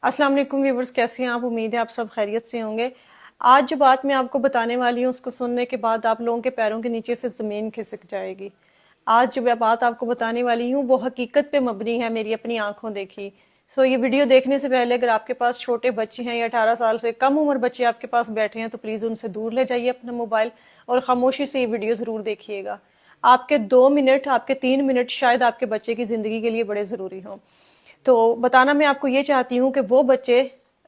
अस्सलाम वालेकुम व्यूवर्स, कैसे हैं आप? उम्मीद है आप सब खैरियत से होंगे। आज जो बात मैं आपको बताने वाली हूँ उसको सुनने के बाद आप लोगों के पैरों के नीचे से ज़मीन खिसक जाएगी। आज जो मैं बात आपको बताने वाली हूँ वो हकीकत पे मबनी है, मेरी अपनी आंखों देखी। ये वीडियो देखने से पहले अगर आपके पास छोटे बच्चे हैं या 18 साल से कम उम्र बच्चे आपके पास बैठे हैं तो प्लीज़ उनसे दूर ले जाइए अपना मोबाइल और खामोशी से ये वीडियो ज़रूर देखिएगा। आपके 2 मिनट, आपके 3 मिनट शायद आपके बच्चे की ज़िंदगी के लिए बड़े ज़रूरी हों। तो बताना मैं आपको ये चाहती हूँ कि वो बच्चे,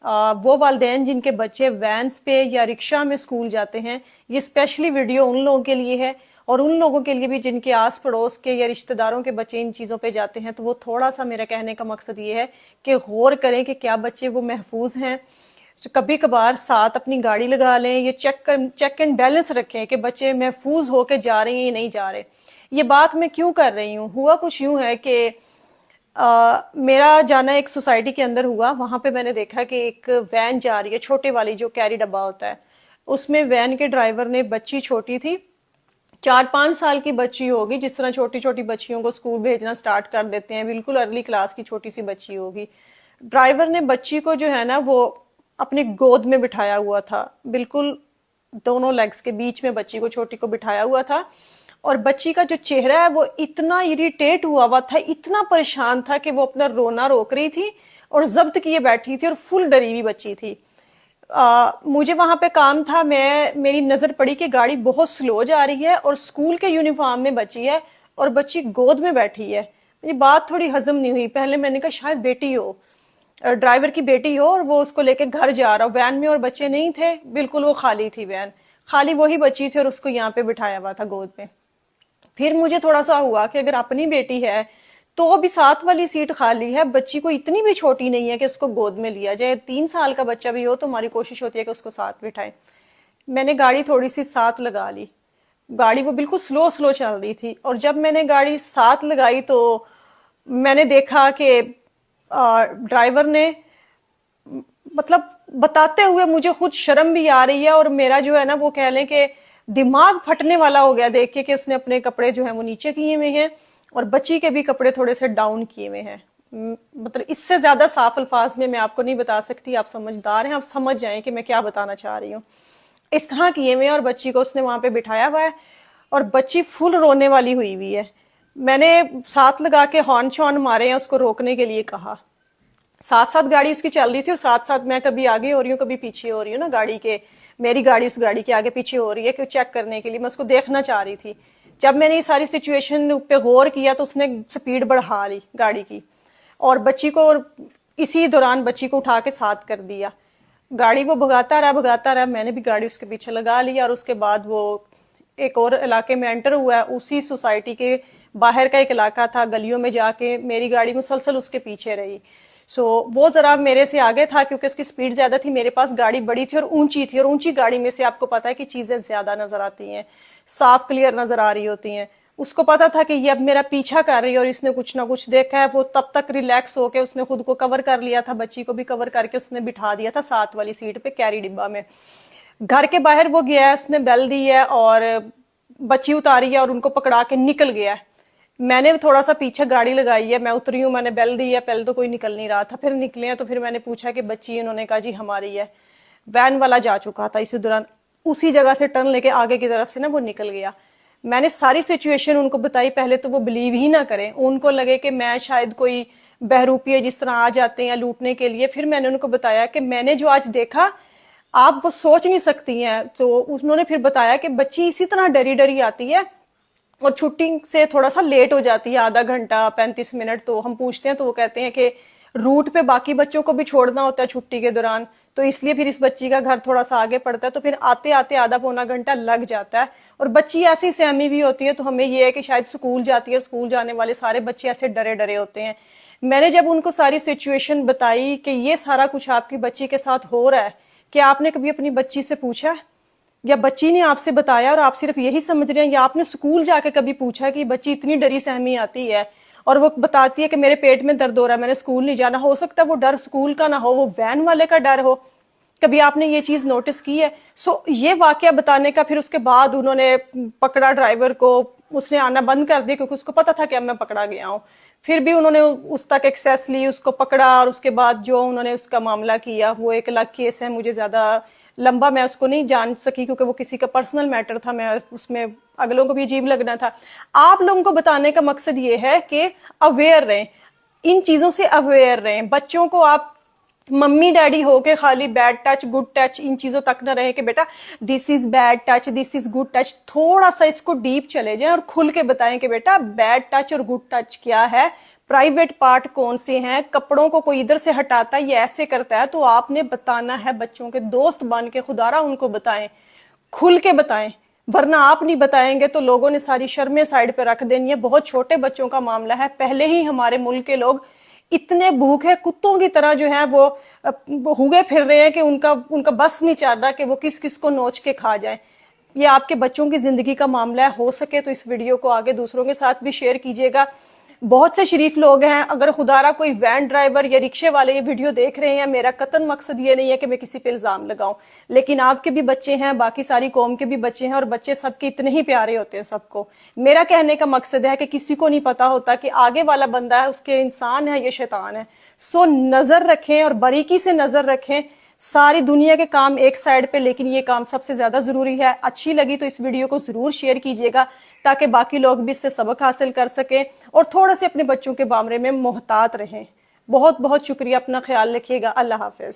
वो वालिदैन जिनके बच्चे वैन्स पे या रिक्शा में स्कूल जाते हैं, ये स्पेशली वीडियो उन लोगों के लिए है और उन लोगों के लिए भी जिनके आस पड़ोस के या रिश्तेदारों के बच्चे इन चीज़ों पे जाते हैं। तो वो थोड़ा सा मेरा कहने का मकसद ये है कि गौर करें कि क्या बच्चे वो महफूज हैं। तो कभी कभार साथ अपनी गाड़ी लगा लें, ये चेक एंड बैलेंस रखें कि बच्चे महफूज होके जा रहे हैं या नहीं जा रहे। ये बात मैं क्यों कर रही हूँ? हुआ कुछ यूं है कि मेरा जाना एक सोसाइटी के अंदर हुआ। वहां पे मैंने देखा कि एक वैन जा रही है, छोटे वाली जो कैरी डब्बा होता है। उसमें वैन के ड्राइवर ने, बच्ची छोटी थी, 4-5 साल की बच्ची होगी, जिस तरह छोटी छोटी बच्चियों को स्कूल भेजना स्टार्ट कर देते हैं, बिल्कुल अर्ली क्लास की छोटी सी बच्ची होगी। ड्राइवर ने बच्ची को जो है ना वो अपनी गोद में बिठाया हुआ था, बिल्कुल दोनों लेग्स के बीच में बच्ची को, छोटी को बिठाया हुआ था। और बच्ची का जो चेहरा है वो इतना इरिटेट हुआ हुआ था, इतना परेशान था कि वो अपना रोना रोक रही थी और जब्त किए बैठी थी और फुल डरी हुई बच्ची थी। मुझे वहां पे काम था, मेरी नजर पड़ी कि गाड़ी बहुत स्लो जा रही है और स्कूल के यूनिफॉर्म में बच्ची है और बच्ची गोद में बैठी है। मुझे बात थोड़ी हजम नहीं हुई। पहले मैंने कहा शायद बेटी हो, ड्राइवर की बेटी हो और वो उसको लेके घर जा रहा हो। वैन में और बच्चे नहीं थे, बिल्कुल वो खाली थी वैन, खाली वही बच्ची थी और उसको यहाँ पे बिठाया हुआ था गोद में। फिर मुझे थोड़ा सा हुआ कि अगर अपनी बेटी है तो भी साथ वाली सीट खाली है, बच्ची को इतनी भी छोटी नहीं है कि उसको गोद में लिया जाए। 3 साल का बच्चा भी हो तो हमारी कोशिश होती है कि उसको साथ बिठाएं। मैंने गाड़ी थोड़ी सी साथ लगा ली। गाड़ी वो बिल्कुल स्लो स्लो चल रही थी और जब मैंने गाड़ी साथ लगाई तो मैंने देखा कि ड्राइवर ने, मतलब बताते हुए मुझे खुद शर्म भी आ रही है और मेरा जो है ना वो कह लें कि दिमाग फटने वाला हो गया देख के कि उसने अपने कपड़े जो है वो नीचे किए हुए हैं और बच्ची के भी कपड़े थोड़े से डाउन किए हुए हैं। मतलब इससे ज्यादा साफ अल्फाज में मैं आपको नहीं बता सकती। आप समझदार हैं, आप समझ जाएं कि मैं क्या बताना चाह रही हूँ। इस तरह किए हुए और बच्ची को उसने वहां पे बिठाया हुआ है और बच्ची फुल रोने वाली हुई हुई है। मैंने साथ लगा के हॉर्न शॉर्न मारे हैं, उसको रोकने के लिए कहा। साथ साथ गाड़ी उसकी चल रही थी और साथ साथ मैं कभी आगे हो रही हूँ कभी पीछे हो रही हूँ ना गाड़ी के। मेरी गाड़ी उस गाड़ी के आगे पीछे हो रही है कि चेक करने के लिए मैं उसको देखना चाह रही थी। जब मैंने ये सारी सिचुएशन पे गौर किया तो उसने स्पीड बढ़ा ली गाड़ी की और बच्ची को, इसी दौरान बच्ची को उठा के साथ कर दिया। गाड़ी वो भगाता रहा भगाता रहा, मैंने भी गाड़ी उसके पीछे लगा ली और उसके बाद वो एक और इलाके में एंटर हुआ है। उसी सोसाइटी के बाहर का एक इलाका था, गलियों में जाके मेरी गाड़ी मुसलसल उसके पीछे रही। वो जरा मेरे से आगे था क्योंकि उसकी स्पीड ज्यादा थी, मेरे पास गाड़ी बड़ी थी और ऊंची थी और ऊंची गाड़ी में से आपको पता है कि चीजें ज्यादा नजर आती हैं, साफ क्लियर नजर आ रही होती हैं। उसको पता था कि ये अब मेरा पीछा कर रही है और इसने कुछ ना कुछ देखा है। वो तब तक रिलैक्स होके उसने खुद को कवर कर लिया था, बच्ची को भी कवर करके उसने बिठा दिया था साथ वाली सीट पे कैरी डिब्बा में। घर के बाहर वो गया है, उसने बेल दी है और बच्ची उतारी है और उनको पकड़ा के निकल गया है। मैंने थोड़ा सा पीछे गाड़ी लगाई है, मैं उतरी हूँ, मैंने बेल दी है, पहले तो कोई निकल नहीं रहा था, फिर निकले हैं तो फिर मैंने पूछा कि बच्ची, उन्होंने कहा जी हमारी है। वैन वाला जा चुका था इसी दौरान, उसी जगह से टर्न लेके आगे की तरफ से ना वो निकल गया। मैंने सारी सिचुएशन उनको बताई, पहले तो वो बिलीव ही ना करें, उनको लगे कि मैं शायद कोई बहरूपी है जिस तरह आ जाते हैं लूटने के लिए। फिर मैंने उनको बताया कि मैंने जो आज देखा आप वो सोच नहीं सकती हैं। तो उन्होंने फिर बताया कि बच्ची इसी तरह डरी डरी आती है और छुट्टी से थोड़ा सा लेट हो जाती है, आधा घंटा 35 मिनट। तो हम पूछते हैं तो वो कहते हैं कि रूट पे बाकी बच्चों को भी छोड़ना होता है छुट्टी के दौरान, तो इसलिए फिर इस बच्ची का घर थोड़ा सा आगे पड़ता है, तो फिर आते आते आधा पौना घंटा लग जाता है। और बच्ची ऐसी सहमी भी होती है, तो हमें ये है कि शायद स्कूल जाती है, स्कूल जाने वाले सारे बच्चे ऐसे डरे डरे होते हैं। मैंने जब उनको सारी सिचुएशन बताई कि ये सारा कुछ आपकी बच्ची के साथ हो रहा है, क्या आपने कभी अपनी बच्ची से पूछा या बच्ची ने आपसे बताया और आप सिर्फ यही समझ रहे हैं, या आपने स्कूल जाके कभी पूछा कि बच्ची इतनी डरी सहमी आती है और वो बताती है कि मेरे पेट में दर्द हो रहा है, मैंने स्कूल नहीं जाना। हो सकता है वो डर स्कूल का ना हो, वो वैन वाले का डर हो। कभी आपने ये चीज नोटिस की है? ये वाकया बताने का फिर उसके बाद उन्होंने पकड़ा ड्राइवर को, उसने आना बंद कर दिया क्योंकि उसको पता था कि अब मैं पकड़ा गया हूँ। फिर भी उन्होंने उस तक एक्सेस ली, उसको पकड़ा, और उसके बाद जो उन्होंने उसका मामला किया वो एक अलग केस है। मुझे ज्यादा लंबा मैं उसको नहीं जान सकी क्योंकि वो किसी का पर्सनल मैटर था, मैं उसमें अगलों को भी अजीब लगना था। आप लोगों को बताने का मकसद ये है कि अवेयर रहें, इन चीजों से अवेयर रहें। बच्चों को आप मम्मी डैडी होके खाली bad touch good touch in चीजों तक ना रहे कि बेटा this is bad touch this is good touch. थोड़ा सा इसको डीप चले जाएं और खुल के बताएं कि बेटा बैड टच और गुड टच क्या है, प्राइवेट पार्ट कौन से हैं, कपड़ों को कोई इधर से हटाता है ये ऐसे करता है, तो आपने बताना है। बच्चों के दोस्त बन के खुदारा उनको बताएं, खुल के बताएं, वरना आप नहीं बताएंगे तो लोगों ने सारी शर्में साइड पे रख देनी है। बहुत छोटे बच्चों का मामला है, पहले ही हमारे मुल्क के लोग इतने भूखे कुत्तों की तरह जो है वो हुए फिर रहे हैं कि उनका उनका बस नहीं चल रहा कि वो किस किस को नोच के खा जाए। ये आपके बच्चों की जिंदगी का मामला है। हो सके तो इस वीडियो को आगे दूसरों के साथ भी शेयर कीजिएगा। बहुत से शरीफ लोग हैं, अगर खुदारा कोई वैन ड्राइवर या रिक्शे वाले ये वीडियो देख रहे हैं, मेरा कतन मकसद ये नहीं है कि मैं किसी पे इल्जाम लगाऊं, लेकिन आपके भी बच्चे हैं, बाकी सारी कौम के भी बच्चे हैं, और बच्चे सबके इतने ही प्यारे होते हैं सबको। मेरा कहने का मकसद है कि किसी को नहीं पता होता कि आगे वाला बंदा है उसके इंसान है या शैतान है। सो नजर रखें और बारीकी से नजर रखें। सारी दुनिया के काम एक साइड पे, लेकिन ये काम सबसे ज्यादा जरूरी है। अच्छी लगी तो इस वीडियो को जरूर शेयर कीजिएगा ताकि बाकी लोग भी इससे सबक हासिल कर सकें और थोड़ा से अपने बच्चों के बारे में मोहतात रहें। बहुत बहुत शुक्रिया, अपना ख्याल रखिएगा। अल्लाह हाफिज।